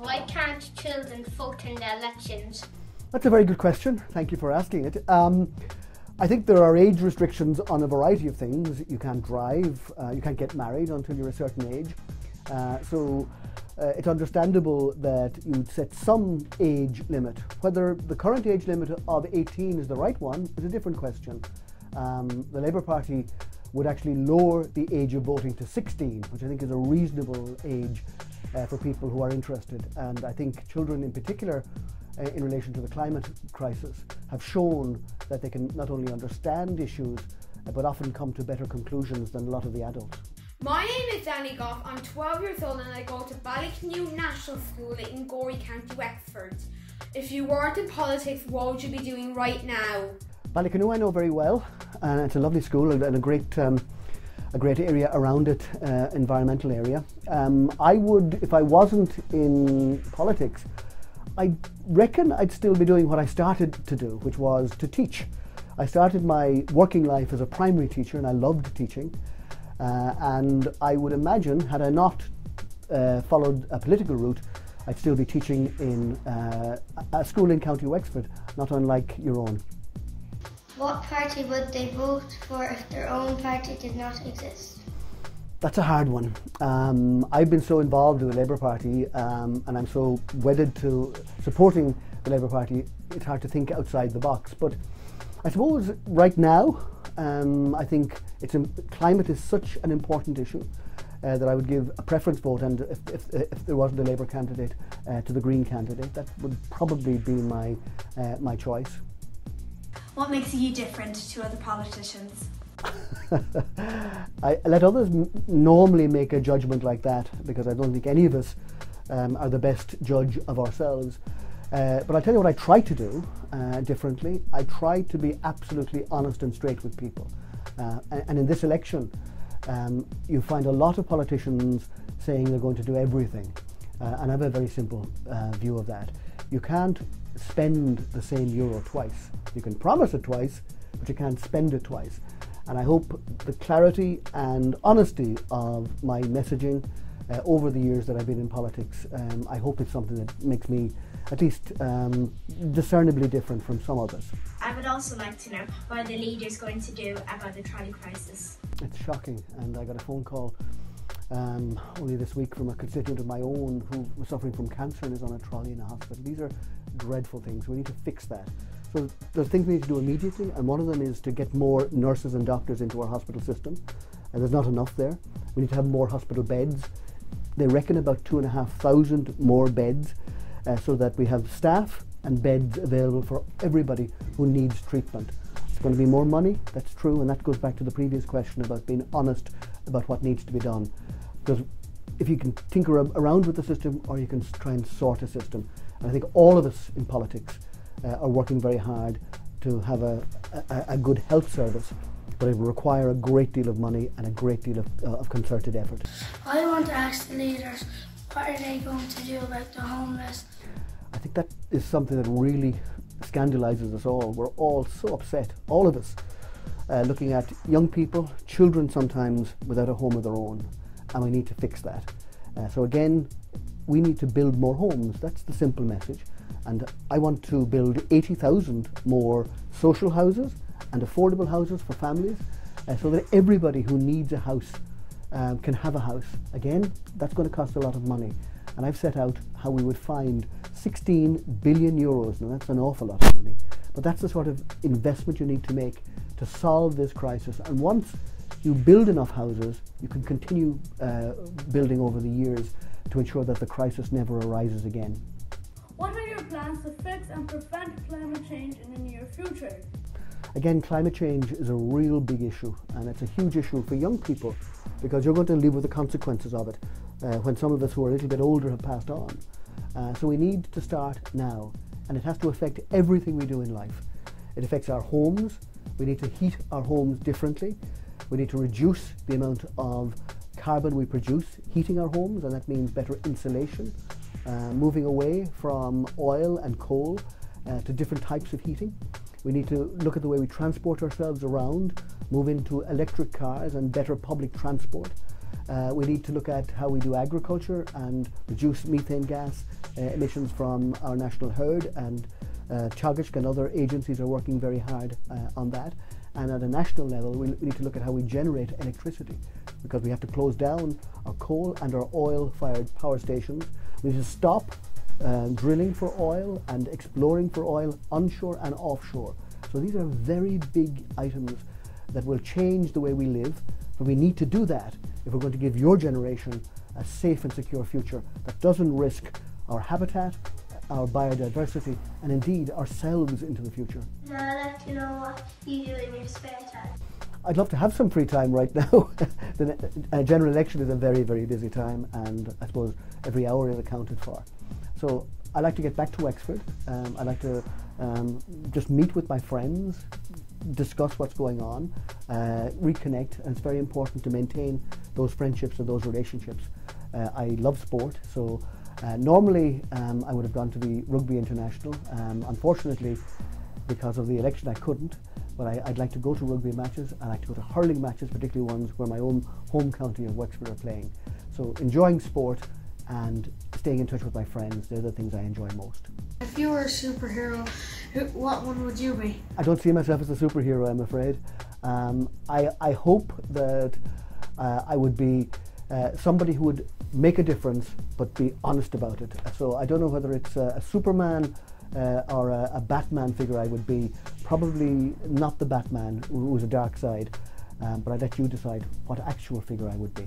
why can't children vote in the elections? That's a very good question. Thank you for asking it. I think there are age restrictions on a variety of things. You can't drive, you can't get married until you're a certain age. So it's understandable that you'd set some age limit. Whether the current age limit of 18 is the right one is a different question. The Labour Party would actually lower the age of voting to 16, which I think is a reasonable age for people who are interested. And I think children in particular, in relation to the climate crisis, have shown that they can not only understand issues, but often come to better conclusions than a lot of the adults. My name is Danny Goff. I'm 12 years old and I go to Ballycanoe National School in Gorey, County Wexford. If you weren't in politics, what would you be doing right now? Ballycanoe I know very well, and it's a lovely school and a great area around it, environmental area. I would, if I wasn't in politics, I reckon I'd still be doing what I started to do, which was to teach. I started my working life as a primary teacher and I loved teaching. And I would imagine, had I not followed a political route, I'd still be teaching in a school in County Wexford, not unlike your own. What party would they vote for if their own party did not exist? That's a hard one. I've been so involved in the Labour Party and I'm so wedded to supporting the Labour Party, it's hard to think outside the box. But I suppose right now, I think climate is such an important issue that I would give a preference vote, and if there wasn't a Labour candidate, to the Green candidate. That would probably be my choice. What makes you different to other politicians? I let others normally make a judgment like that, because I don't think any of us are the best judge of ourselves. But I'll tell you what I try to do differently. I try to be absolutely honest and straight with people. And in this election, you find a lot of politicians saying they're going to do everything. And I have a very simple view of that. You can't spend the same euro twice. You can promise it twice, but you can't spend it twice. And I hope the clarity and honesty of my messaging over the years that I've been in politics, I hope it's something that makes me at least discernibly different from some others. I would also like to know what the leader's going to do about the trolley crisis. It's shocking, and I got a phone call only this week from a constituent of my own who was suffering from cancer and is on a trolley in a hospital. These are dreadful things. We need to fix that. So there's things we need to do immediately, and one of them is to get more nurses and doctors into our hospital system. And there's not enough there. We need to have more hospital beds. They reckon about 2,500 more beds, so that we have staff and beds available for everybody who needs treatment. It's going to be more money, that's true, and that goes back to the previous question about being honest about what needs to be done. Because if you can tinker around with the system, or you can try and sort a system. And I think all of us in politics are working very hard to have a good health service, but it will require a great deal of money and a great deal of concerted effort. I want to ask the leaders, what are they going to do about the homeless? I think that is something that really scandalises us all. We're all so upset, all of us, looking at young people, children sometimes, without a home of their own, and we need to fix that. So again, we need to build more homes. That's the simple message. And I want to build 80,000 more social houses and affordable houses for families, so that everybody who needs a house can have a house. Again, that's going to cost a lot of money. And I've set out how we would find 16 billion euros. Now that's an awful lot of money, but that's the sort of investment you need to make to solve this crisis. And once you build enough houses, you can continue building over the years to ensure that the crisis never arises again. What are your plans to fix and prevent climate change in the near future? Again, climate change is a real big issue, and it's a huge issue for young people, because you're going to live with the consequences of it when some of us who are a little bit older have passed on. So we need to start now, and it has to affect everything we do in life. It affects our homes. We need to heat our homes differently. We need to reduce the amount of carbon we produce heating our homes, and that means better insulation, moving away from oil and coal to different types of heating. We need to look at the way we transport ourselves around, move into electric cars and better public transport. We need to look at how we do agriculture and reduce methane gas emissions from our national herd, and Teagasc and other agencies are working very hard on that. And at a national level, we need to look at how we generate electricity, because we have to close down our coal and our oil-fired power stations. We need to stop drilling for oil and exploring for oil onshore and offshore. So these are very big items that will change the way we live, but we need to do that if we're going to give your generation a safe and secure future that doesn't risk our habitat, our biodiversity, and indeed ourselves into the future. Now I'd like to know what you do in your spare time. I'd love to have some free time right now. The general election is a very, very busy time, and I suppose every hour is accounted for. So I like to get back to Wexford. I like to just meet with my friends, discuss what's going on, reconnect, and it's very important to maintain those friendships and those relationships. I love sport, so normally I would have gone to the Rugby International. Unfortunately, because of the election, I couldn't, but I'd like to go to rugby matches. I like to go to hurling matches, particularly ones where my own home county of Wexford are playing. So enjoying sport and staying in touch with my friends, they're the things I enjoy most. If you were a superhero, what one would you be? I don't see myself as a superhero, I'm afraid. I hope that I would be somebody who would make a difference but be honest about it. So I don't know whether it's a Superman or a Batman figure I would be. Probably not the Batman, who's a dark side, but I'd let you decide what actual figure I would be.